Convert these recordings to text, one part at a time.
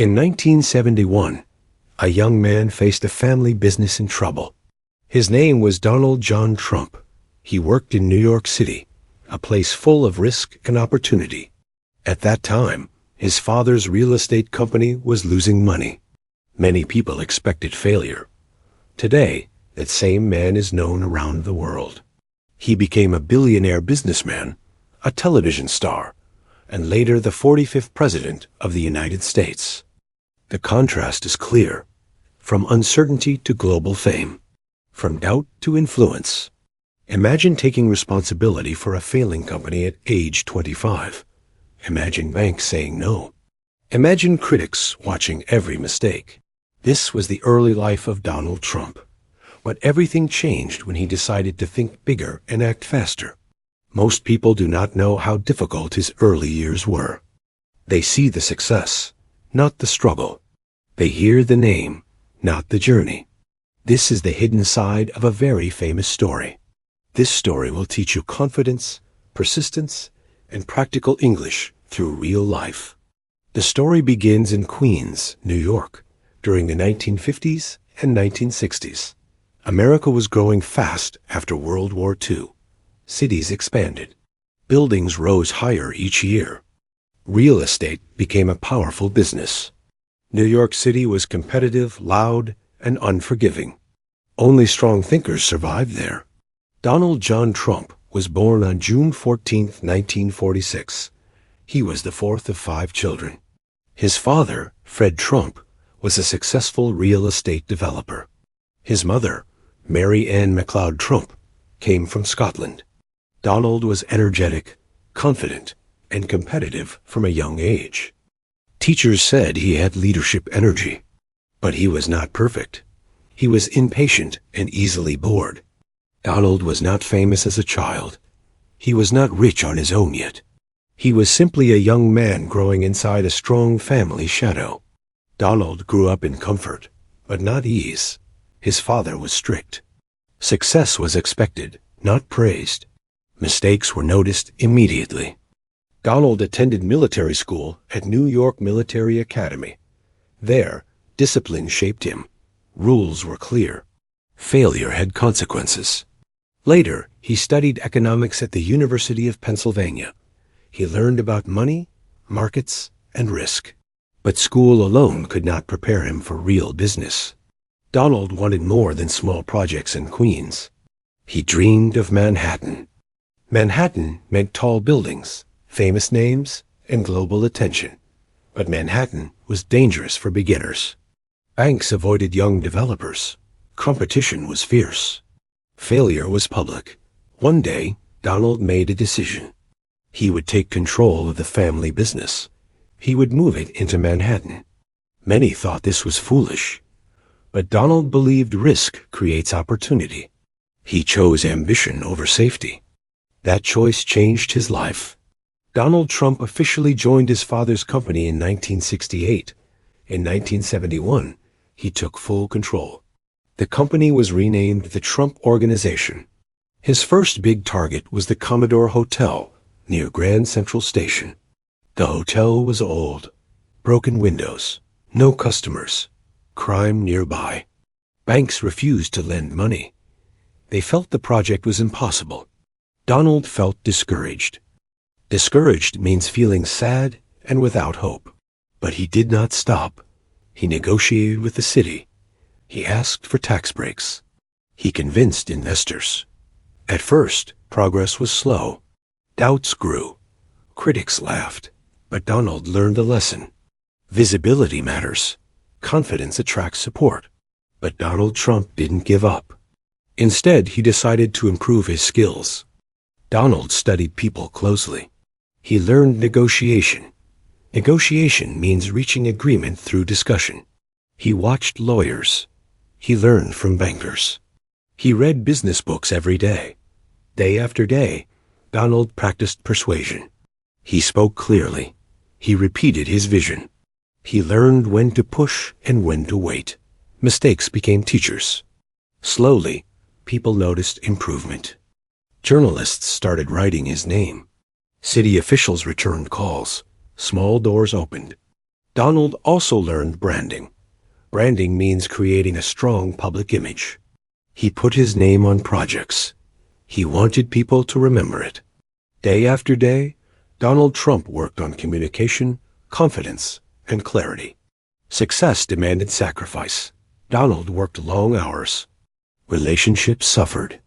In 1971, a young man faced a family business in trouble. His name was Donald John Trump. He worked in New York City, a place full of risk and opportunity. At that time, his father's real estate company was losing money. Many people expected failure. Today, that same man is known around the world. He became a billionaire businessman, a television star, and later the 45th President of the United States. The contrast is clear. From uncertainty to global fame. From doubt to influence. Imagine taking responsibility for a failing company at age 25. Imagine banks saying no. Imagine critics watching every mistake. This was the early life of Donald Trump. But everything changed when he decided to think bigger and act faster. Most people do not know how difficult his early years were. They see the success, not the struggle. They hear the name, not the journey. This is the hidden side of a very famous story. This story will teach you confidence, persistence, and practical English through real life. The story begins in Queens, New York, during the 1950s and 1960s. America was growing fast after World War II. Cities expanded. Buildings rose higher each year. Real estate became a powerful business. New York City was competitive, loud, and unforgiving. Only strong thinkers survived there. Donald John Trump was born on June 14, 1946. He was the fourth of 5 children. His father, Fred Trump, was a successful real estate developer. His mother, Mary Ann MacLeod Trump, came from Scotland. Donald was energetic, confident, and competitive from a young age. Teachers said he had leadership energy, but he was not perfect. He was impatient and easily bored. Donald was not famous as a child. He was not rich on his own yet. He was simply a young man growing inside a strong family shadow. Donald grew up in comfort, but not ease. His father was strict. Success was expected, not praised. Mistakes were noticed immediately. Donald attended military school at New York Military Academy. There, discipline shaped him. Rules were clear. Failure had consequences. Later, he studied economics at the University of Pennsylvania. He learned about money, markets, and risk. But school alone could not prepare him for real business. Donald wanted more than small projects in Queens. He dreamed of Manhattan. Manhattan meant tall buildings, famous names, and global attention. But Manhattan was dangerous for beginners. Banks avoided young developers. Competition was fierce. Failure was public. One day, Donald made a decision. He would take control of the family business. He would move it into Manhattan. Many thought this was foolish. But Donald believed risk creates opportunity. He chose ambition over safety. That choice changed his life. Donald Trump officially joined his father's company in 1968. In 1971, he took full control. The company was renamed the Trump Organization. His first big target was the Commodore Hotel near Grand Central Station. The hotel was old, broken windows, no customers, crime nearby. Banks refused to lend money. They felt the project was impossible. Donald felt discouraged. Discouraged means feeling sad and without hope. But he did not stop. He negotiated with the city. He asked for tax breaks. He convinced investors. At first, progress was slow. Doubts grew. Critics laughed. But Donald learned a lesson. Visibility matters. Confidence attracts support. But Donald Trump didn't give up. Instead, he decided to improve his skills. Donald studied people closely. He learned negotiation. Negotiation means reaching agreement through discussion. He watched lawyers. He learned from bankers. He read business books every day. Day after day, Donald practiced persuasion. He spoke clearly. He repeated his vision. He learned when to push and when to wait. Mistakes became teachers. Slowly, people noticed improvement. Journalists started writing his name. City officials returned calls. Small doors opened. Donald also learned branding. Branding means creating a strong public image. He put his name on projects. He wanted people to remember it. Day after day, Donald Trump worked on communication, confidence, and clarity. Success demanded sacrifice. Donald worked long hours. Relationships suffered.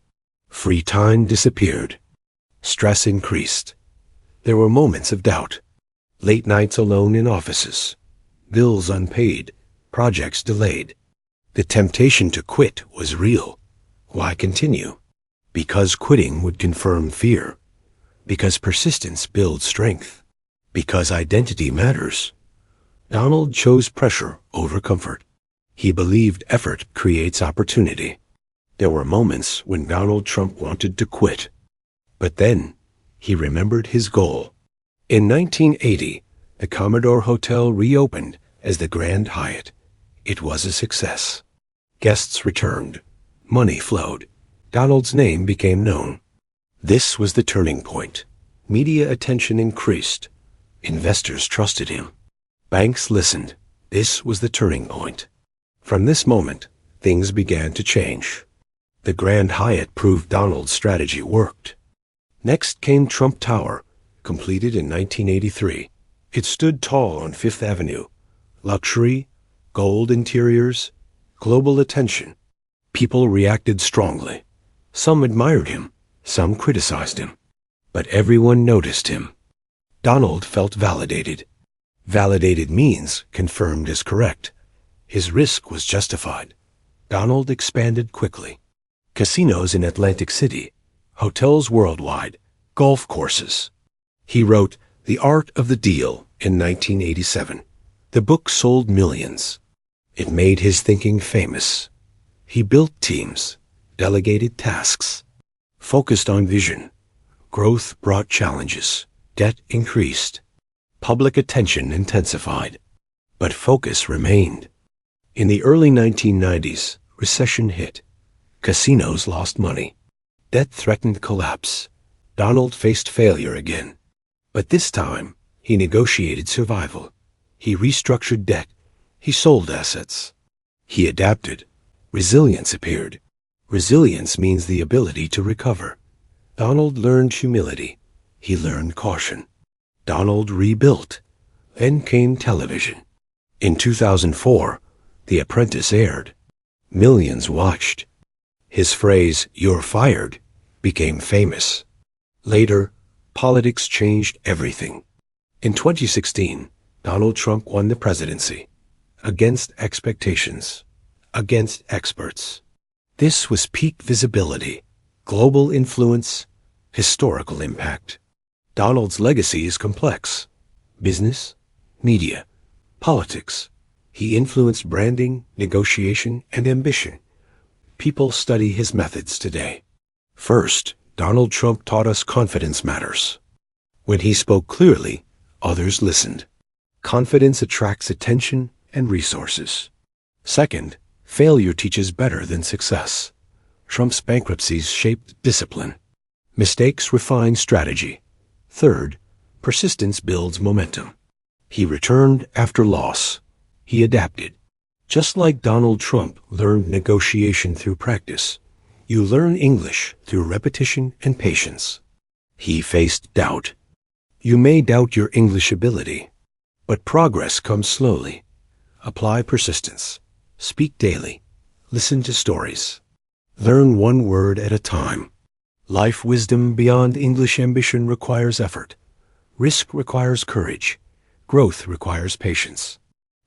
Free time disappeared. Stress increased. There were moments of doubt. Late nights alone in offices. Bills unpaid. Projects delayed. The temptation to quit was real. Why continue? Because quitting would confirm fear. Because persistence builds strength. Because identity matters. Donald chose pressure over comfort. He believed effort creates opportunity. There were moments when Donald Trump wanted to quit. But then, he remembered his goal. In 1980, the Commodore Hotel reopened as the Grand Hyatt. It was a success. Guests returned. Money flowed. Donald's name became known. This was the turning point. Media attention increased. Investors trusted him. Banks listened. This was the turning point. From this moment, things began to change. The Grand Hyatt proved Donald's strategy worked. Next came Trump Tower, completed in 1983. It stood tall on Fifth Avenue. Luxury, gold interiors, global attention. People reacted strongly. Some admired him, some criticized him. But everyone noticed him. Donald felt validated. Validated means confirmed as correct. His risk was justified. Donald expanded quickly. Casinos in Atlantic City, hotels worldwide, golf courses. He wrote The Art of the Deal in 1987. The book sold millions. It made his thinking famous. He built teams, delegated tasks, focused on vision. Growth brought challenges. Debt increased. Public attention intensified. But focus remained. In the early 1990s, recession hit. Casinos lost money. Debt threatened collapse. Donald faced failure again. But this time, he negotiated survival. He restructured debt. He sold assets. He adapted. Resilience appeared. Resilience means the ability to recover. Donald learned humility. He learned caution. Donald rebuilt. Then came television. In 2004, The Apprentice aired. Millions watched. His phrase, "You're fired," became famous. Later, politics changed everything. In 2016, Donald Trump won the presidency. Against expectations. Against experts. This was peak visibility, global influence, historical impact. Donald's legacy is complex. Business, media, politics. He influenced branding, negotiation, and ambition. People study his methods today. First, Donald Trump taught us confidence matters. When he spoke clearly, others listened. Confidence attracts attention and resources. Second, failure teaches better than success. Trump's bankruptcies shaped discipline. Mistakes refine strategy. Third, persistence builds momentum. He returned after loss. He adapted. Just like Donald Trump learned negotiation through practice, you learn English through repetition and patience. He faced doubt. You may doubt your English ability, but progress comes slowly. Apply persistence. Speak daily. Listen to stories. Learn one word at a time. Life wisdom beyond English ambition requires effort. Risk requires courage. Growth requires patience.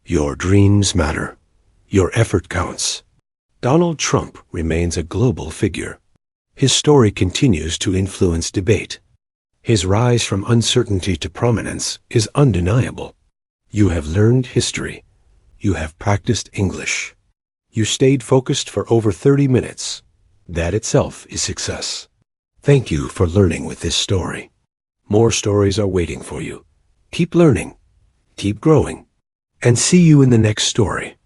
Your dreams matter. Your effort counts. Donald Trump remains a global figure. His story continues to influence debate. His rise from uncertainty to prominence is undeniable. You have learned history. You have practiced English. You stayed focused for over 30 minutes. That itself is success. Thank you for learning with this story. More stories are waiting for you. Keep learning. Keep growing. And see you in the next story.